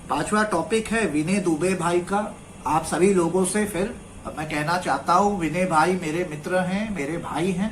पांचवा टॉपिक है विनय दुबे भाई का। आप सभी लोगों से फिर मैं कहना चाहता हूं, विनय भाई मेरे मित्र हैं, मेरे भाई हैं,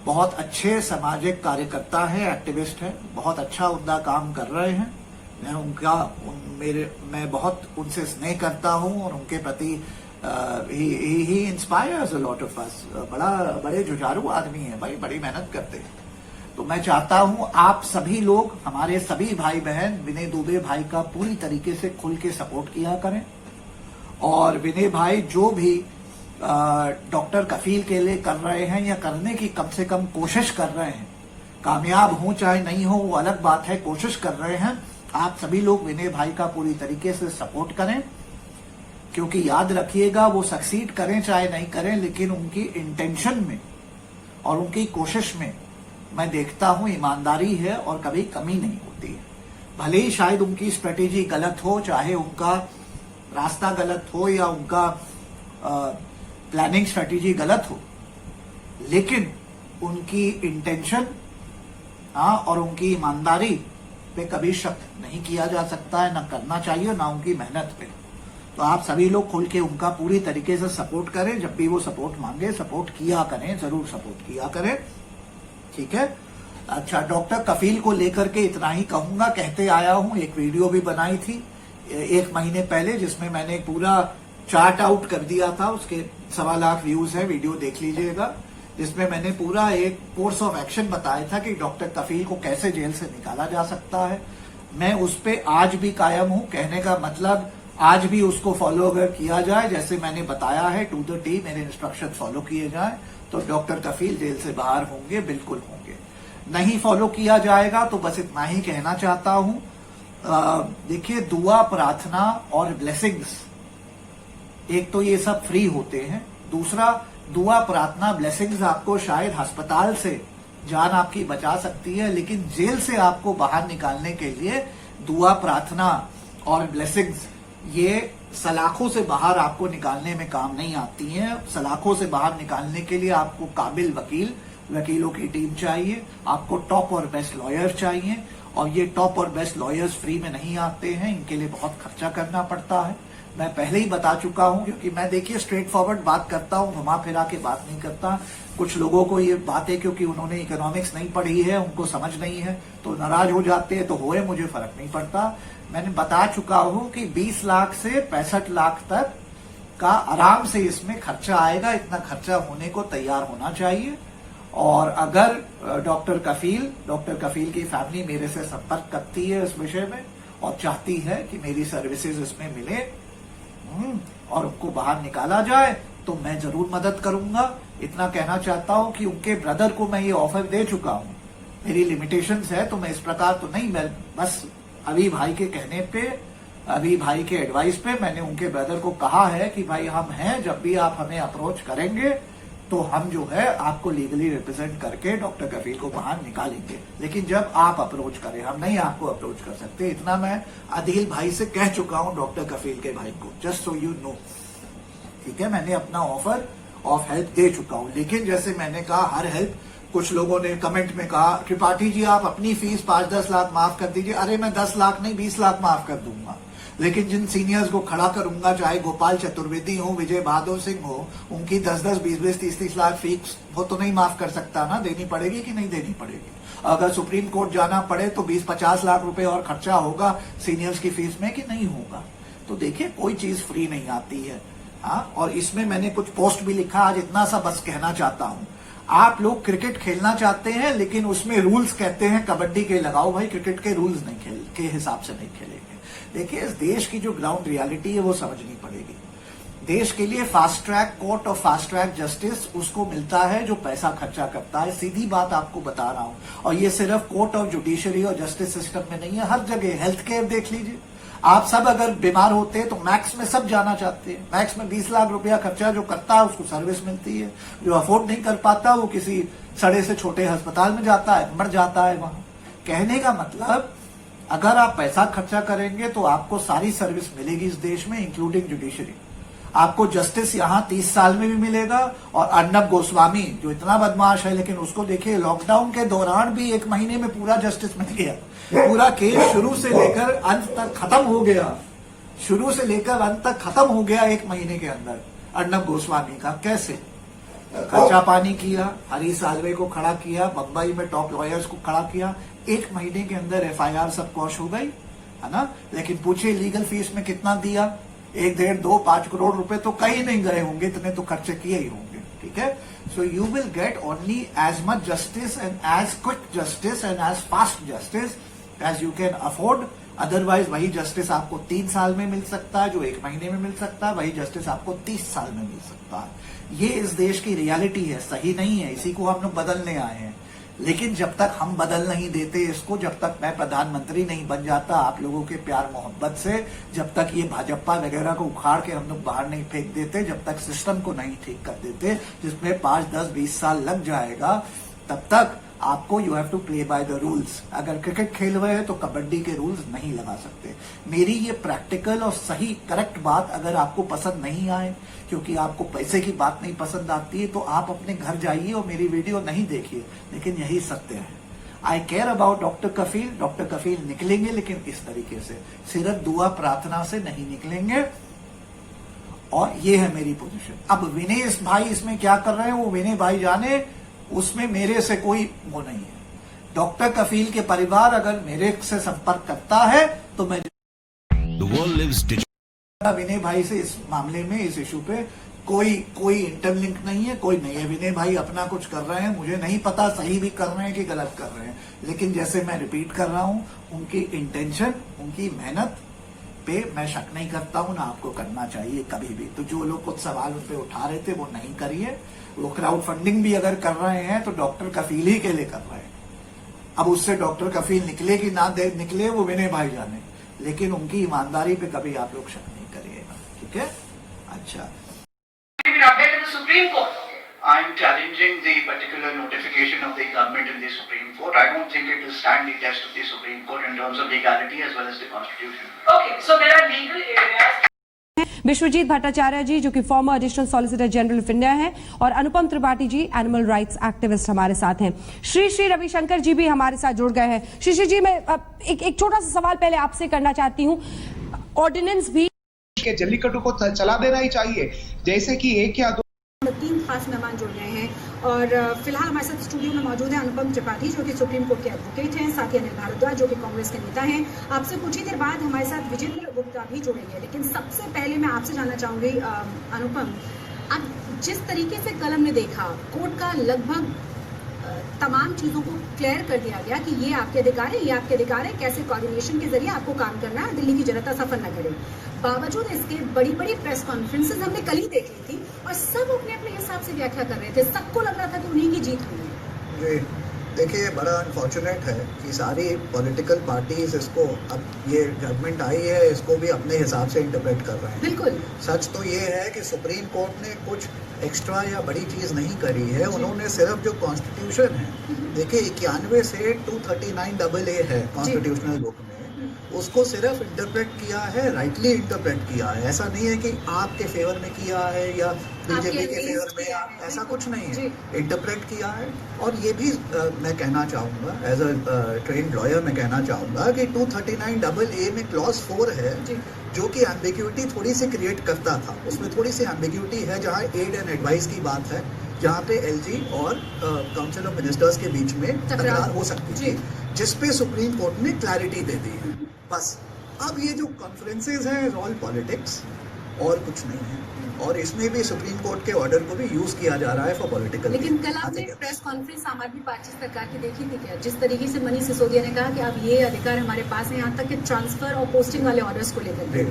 बहुत अच्छे सामाजिक कार्यकर्ता है, एक्टिविस्ट है, बहुत अच्छा उनका काम कर रहे हैं। मैं बहुत उनसे स्नेह करता हूं और उनके प्रति ही inspires a lot of us. बड़े जुझारू आदमी है भाई, बड़ी मेहनत करते हैं। तो मैं चाहता हूं आप सभी लोग, हमारे सभी भाई बहन विनय दुबे भाई का पूरी तरीके से खुल के सपोर्ट किया करें। और विनय भाई जो भी डॉक्टर कफील के लिए कर रहे हैं या करने की कम से कम कोशिश कर रहे हैं, कामयाब हो चाहे नहीं हो वो अलग बात है, कोशिश कर रहे हैं। आप सभी लोग विनय भाई का पूरी तरीके से सपोर्ट करें, क्योंकि याद रखिएगा वो सक्सीड करें चाहे नहीं करें, लेकिन उनकी इंटेंशन में और उनकी कोशिश में मैं देखता हूं ईमानदारी है और कभी कमी नहीं होती है। भले ही शायद उनकी स्ट्रेटेजी गलत हो, चाहे उनका रास्ता गलत हो या उनका प्लानिंग स्ट्रेटेजी गलत हो, लेकिन उनकी इंटेंशन और उनकी ईमानदारी पे कभी शक नहीं किया जा सकता है, ना करना चाहिए, ना उनकी मेहनत पे। तो आप सभी लोग खुल के उनका पूरी तरीके से सपोर्ट करें। जब भी वो सपोर्ट मांगे सपोर्ट किया करें, जरूर सपोर्ट किया करें, ठीक है। अच्छा, डॉक्टर कफील को लेकर के इतना ही कहूंगा। कहते आया हूं, एक वीडियो भी बनाई थी 1 महीने पहले, जिसमें मैंने पूरा चार्ट आउट कर दिया था। उसके 1.25 लाख व्यूज है, वीडियो देख लीजिएगा, जिसमें मैंने पूरा एक कोर्स ऑफ एक्शन बताया था कि डॉक्टर कफील को कैसे जेल से निकाला जा सकता है। मैं उस पर आज भी कायम हूं। कहने का मतलब आज भी उसको फॉलो अगर किया जाए जैसे मैंने बताया है, टू द टी मेरे इंस्ट्रक्शन फॉलो किए जाए तो डॉक्टर कफील जेल से बाहर होंगे, बिल्कुल होंगे। नहीं फॉलो किया जाएगा तो बस इतना ही कहना चाहता हूं। देखिए, दुआ, प्रार्थना और ब्लेसिंग्स, एक तो ये सब फ्री होते हैं, दूसरा दुआ, प्रार्थना, ब्लेसिंग्स आपको शायद अस्पताल से जान आपकी बचा सकती है, लेकिन जेल से आपको बाहर निकालने के लिए दुआ, प्रार्थना और ब्लेसिंग्स ये सलाखों से बाहर आपको निकालने में काम नहीं आती हैं। सलाखों से बाहर निकालने के लिए आपको काबिल वकीलों की टीम चाहिए, आपको टॉप और बेस्ट लॉयर्स चाहिए, और ये टॉप और बेस्ट लॉयर्स फ्री में नहीं आते हैं, इनके लिए बहुत खर्चा करना पड़ता है। मैं पहले ही बता चुका हूं, क्योंकि मैं देखिए स्ट्रेट फॉरवर्ड बात करता हूं, घुमा फिरा के बात नहीं करता। कुछ लोगों को ये बातें, क्योंकि उन्होंने इकोनॉमिक्स नहीं पढ़ी है, उनको समझ नहीं है, तो नाराज हो जाते हैं, तो होए, मुझे फर्क नहीं पड़ता। मैंने बता चुका हूं कि 20 लाख से 65 लाख तक का आराम से इसमें खर्चा आएगा। इतना खर्चा होने को तैयार होना चाहिए। और अगर डॉक्टर कफील की फैमिली मेरे से संपर्क करती है इस विषय में और चाहती है कि मेरी सर्विसेज इसमें मिले और उनको बाहर निकाला जाए, तो मैं जरूर मदद करूंगा। इतना कहना चाहता हूं कि उनके ब्रदर को मैं ये ऑफर दे चुका हूं। मेरी लिमिटेशंस है, तो मैं इस प्रकार तो नहीं, मैं बस अभी भाई के कहने पे, अभी भाई के एडवाइस पे मैंने उनके ब्रदर को कहा है कि भाई हम हैं, जब भी आप हमें अप्रोच करेंगे तो हम जो है आपको लीगली रिप्रेजेंट करके डॉक्टर कफील को बाहर निकालेंगे, लेकिन जब आप अप्रोच करें, हम नहीं आपको अप्रोच कर सकते। इतना मैं अदील भाई से कह चुका हूं, डॉक्टर कफील के भाई को, जस्ट सो यू नो, ठीक है। मैंने अपना ऑफर ऑफ हेल्प दे चुका हूं, लेकिन जैसे मैंने कहा, हर हेल्प, कुछ लोगों ने कमेंट में कहा त्रिपाठी जी आप अपनी फीस 5-10 लाख माफ कर दीजिए। अरे मैं 10 लाख नहीं 20 लाख माफ कर दूंगा, लेकिन जिन सीनियर्स को खड़ा करूंगा, चाहे गोपाल चतुर्वेदी हो, विजय बहादुर सिंह हो, उनकी 10-10, 20-20, 30-30 लाख फीस वो तो नहीं माफ कर सकता ना। देनी पड़ेगी कि नहीं देनी पड़ेगी? अगर सुप्रीम कोर्ट जाना पड़े तो 20-50 लाख रुपए और खर्चा होगा सीनियर्स की फीस में, कि नहीं होगा? तो देखिए, कोई चीज फ्री नहीं आती है। और इसमें मैंने कुछ पोस्ट भी लिखा, आज इतना सा बस कहना चाहता हूं। आप लोग क्रिकेट खेलना चाहते हैं, लेकिन उसमें रूल्स कहते हैं कबड्डी के लगाओ। भाई, क्रिकेट के रूल्स नहीं के हिसाब से नहीं खेलेंगे। देखिए, इस देश की जो ग्राउंड रियलिटी है वो समझनी पड़ेगी। देश के लिए फास्ट ट्रैक कोर्ट और फास्ट ट्रैक जस्टिस उसको मिलता है जो पैसा खर्चा करता है। सीधी बात आपको बता रहा हूं। और ये सिर्फ कोर्ट और जुडिशरी और जस्टिस सिस्टम में नहीं है, हर जगह। हेल्थ केयर देख लीजिए, आप सब अगर बीमार होते हैं तो मैक्स में सब जाना चाहते हैं। मैक्स में 20 लाख रुपया खर्चा जो करता है उसको सर्विस मिलती है। जो अफोर्ड नहीं कर पाता वो किसी सड़े से छोटे अस्पताल में जाता है, मर जाता है वहां। कहने का मतलब, अगर आप पैसा खर्चा करेंगे तो आपको सारी सर्विस मिलेगी इस देश में, इंक्लूडिंग जुडिशरी। आपको जस्टिस यहाँ 30 साल में भी मिलेगा। और अर्नब गोस्वामी जो इतना बदमाश है, लेकिन उसको देखिए लॉकडाउन के दौरान भी 1 महीने में पूरा जस्टिस मिल गया। पूरा केस शुरू से लेकर अंत तक खत्म हो गया, शुरू से लेकर अंत तक खत्म हो गया 1 महीने के अंदर अर्नब गोस्वामी का। कैसे? खर्चा पानी किया, हरीश साल्वे को खड़ा किया, बंबई में टॉप लॉयर्स को खड़ा किया, 1 महीने के अंदर FIR सब कॉश हो गई, है ना। लेकिन पूछे लीगल फीस में कितना दिया? 1, 1.5, 2, 5 करोड़ रुपए तो कहीं नहीं गए होंगे, इतने तो खर्चे किए ही होंगे। ठीक है। So you will get only as much justice and as quick justice and as fast justice as you can afford. Otherwise वही जस्टिस आपको 3 साल में मिल सकता है जो 1 महीने में मिल सकता है, वही जस्टिस आपको 30 साल में मिल सकता है। ये इस देश की रियलिटी है, सही नहीं है, इसी को हम लोग बदलने आए हैं। लेकिन जब तक हम बदल नहीं देते इसको, जब तक मैं प्रधानमंत्री नहीं बन जाता आप लोगों के प्यार मोहब्बत से, जब तक ये भाजपा वगैरह को उखाड़ के हम लोग बाहर नहीं फेंक देते, जब तक सिस्टम को नहीं ठीक कर देते जिसमें 5, 10, 20 साल लग जाएगा, तब तक आपको you have to play by the rules. अगर क्रिकेट खेल रहे हैं तो कबड्डी के रूल्स नहीं लगा सकते। मेरी ये प्रैक्टिकल और सही करेक्ट बात अगर आपको पसंद नहीं आए, क्योंकि आपको पैसे की बात नहीं पसंद आती है, तो आप अपने घर जाइए और मेरी वीडियो नहीं देखिए, लेकिन यही सत्य है। I care about doctor Kafeel. Doctor Kafeel निकलेंगे, लेकिन इस तरीके से, सिर्फ दुआ प्रार्थना से नहीं निकलेंगे। और ये है मेरी पोजीशन। अब विनय भाई इसमें क्या कर रहे हैं वो विनय भाई जाने, उसमें मेरे से कोई वो नहीं है। डॉक्टर कफील के परिवार अगर मेरे से संपर्क करता है तो मैं विनय भाई से इस मामले में, इस इशू पे कोई इंटरलिंक नहीं है, कोई नहीं है। विनय भाई अपना कुछ कर रहे हैं, मुझे नहीं पता सही भी कर रहे हैं कि गलत कर रहे हैं, लेकिन जैसे मैं रिपीट कर रहा हूं, उनकी इंटेंशन, उनकी मेहनत पे मैं शक नहीं करता हूं, ना आपको करना चाहिए कभी भी। तो जो लोग कुछ सवाल उन पे उठा रहे थे वो नहीं करिए। वो क्राउड फंडिंग भी अगर कर रहे हैं तो डॉक्टर कफील ही के लिए कर रहे हैं। अब उससे डॉक्टर कफील निकले कि ना निकले वो विनय भाई जाने, लेकिन उनकी ईमानदारी पे कभी आप लोग शक नहीं करिएगा। ठीक है। अच्छा, I'm challenging the particular notification of the government in the Supreme Court. I don't think it will stand the test of the Supreme Court in terms of legality as well as the Constitution. Okay, so there are legal areas. Vishwajeet Bhattacharya जी जो कि farmer additional solicitor general of India हैं, और अनुपम Tripathi ji animal rights activist हमारे साथ हैं। श्री रविशंकर जी भी हमारे साथ जुड़ गए हैं। श्री जी, मैं एक छोटा सा सवाल पहले आपसे करना चाहती हूँ। ऑर्डिनेंस भी के जल्लीकट्टू को चला देना ही चाहिए, जैसे कि 1 या 2 3 खास मेहमान जुड़ रहे हैं। और फिलहाल हमारे साथ स्टूडियो में मौजूद है अनुपम त्रिपाठी जो कि सुप्रीम कोर्ट के एडवोकेट हैं, साथ ही अनिल भारद्वाज जो कि कांग्रेस के नेता हैं। आपसे कुछ ही देर बाद हमारे साथ विजेंद्र गुप्ता भी जुड़ेंगे, लेकिन सबसे पहले मैं आपसे जानना चाहूंगी अनुपम, अब जिस तरीके से कल हमने देखा, कोर्ट का लगभग तमाम चीज़ों को क्लियर कर दिया गया कि ये आपके अधिकार है, ये आपके अधिकार है, कैसे कोऑर्डिनेशन के जरिए आपको काम करना है, दिल्ली की जनता सफर न करे। बावजूद इसके बड़ी बड़ी प्रेस कॉन्फ्रेंसेस हमने कल ही देख ली थी और सब अपने अपने हिसाब से व्याख्या कर रहे थे, सबको लग रहा था कि उन्हीं की जीत हुई है। देखिए, बड़ा अनफॉर्चुनेट है कि सारी पॉलिटिकल पार्टीज इसको, अब ये जजमेंट आई है, इसको भी अपने हिसाब से इंटरप्रेट कर रहे हैं। बिल्कुल सच तो ये है कि सुप्रीम कोर्ट ने कुछ एक्स्ट्रा या बड़ी चीज़ नहीं करी है। उन्होंने सिर्फ जो कॉन्स्टिट्यूशन है, देखिए 91 से 239AA है कॉन्स्टिट्यूशनल बुक में, उसको सिर्फ इंटरप्रेट किया है, राइटली इंटरप्रेट किया है। ऐसा नहीं है कि आपके फेवर में किया है या बीजेपी के फेवर में, ऐसा कुछ नहीं है, इंटरप्रेट किया है। और ये भी मैं कहना चाहूँगा, एज अ ट्रेन्ड लॉयर मैं कहना चाहूँगा कि 239AA में क्लॉज 4 है जो कि एम्बिग्यूटी थोड़ी सी क्रिएट करता था। उसमें थोड़ी सी एम्बिग्यूटी है जहाँ एड एंड एडवाइस की बात है, जहाँ पे LG और काउंसिल ऑफ मिनिस्टर्स के बीच में तकरार हो सकती थी, जिसपे सुप्रीम कोर्ट ने क्लैरिटी दे दी है। बस अब ये जो कॉन्फ्रेंसेज हैं ऑल पॉलिटिक्स और कुछ नहीं है, और इसमें भी सुप्रीम कोर्ट के ऑर्डर को भी यूज किया जा रहा है फॉर पॉलिटिकल। लेकिन कल आपने प्रेस कॉन्फ्रेंस आम आदमी पार्टी सरकार की देखी थी क्या, जिस तरीके से मनीष सिसोदिया ने कहा कि अब ये अधिकार हमारे पास है, यहाँ तक कि ट्रांसफर और पोस्टिंग वाले ऑर्डर्स को लेकर के।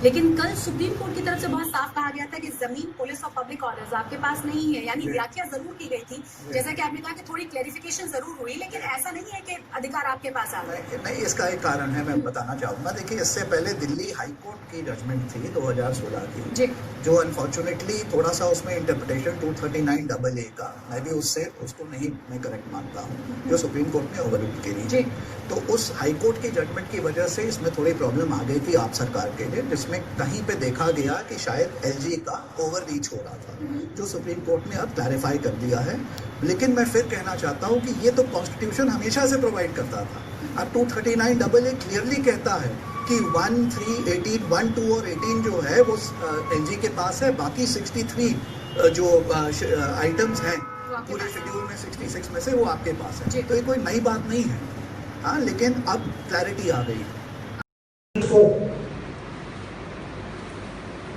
लेकिन कल सुप्रीम कोर्ट की तरफ से बहुत साफ कहा गया था कि जमीन, पुलिस और पब्लिक ऑर्डर्स आपके पास नहीं है, यानी व्याख्या जरूर की गई थी, जैसा कि आपने कहा कि थोड़ी क्लैरिफिकेशन जरूर हुई, लेकिन ऐसा नहीं है कि अधिकार आपके पास आ गए। नहीं, इसका एक कारण है, मैं बताना चाहूंगा। देखिए, इससे पहले दिल्ली हाई कोर्ट की जजमेंट थी 2016 पूरा की, जी जो अनफॉर्चुनेटली थोड़ा सा उसमें इंटरप्रिटेशन 239AA का, मैं भी उसको नहीं मैं करेक्ट मानता हूँ, जो सुप्रीम कोर्ट ने ओवर रूल की जी तो उस हाई कोर्ट की जजमेंट की वजह से इसमें थोड़ी प्रॉब्लम आ गई थी आप सरकार के लिए, जिसमें कहीं पे देखा गया कि शायद LG का ओवर रीच हो रहा था, जो सुप्रीम कोर्ट ने अब क्लैरिफाई कर दिया है। लेकिन मैं फिर कहना चाहता हूँ कि ये तो कॉन्स्टिट्यूशन हमेशा से प्रोवाइड करता था। अब 239AA क्लियरली कहता है कि 1, 3, 18, 1, 2 और 18 जो है वो LG के पास है, बाकी 63 जो आइटम्स हैं पूरे शेड्यूल में 66 में से वो आपके पास है। तो ये कोई नई बात नहीं है, हाँ, लेकिन अब क्लैरिटी आ गई।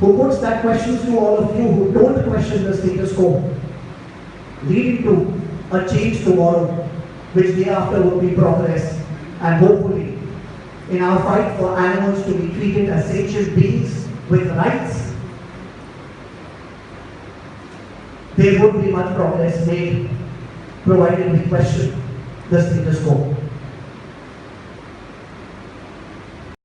Who puts that questions to all of you who don't question the status quo, leading to a change tomorrow, which day after will be progress, and hopefully in our fight for animals to be treated as sentient beings with rights, there would be much progress made, provided we question the status quo.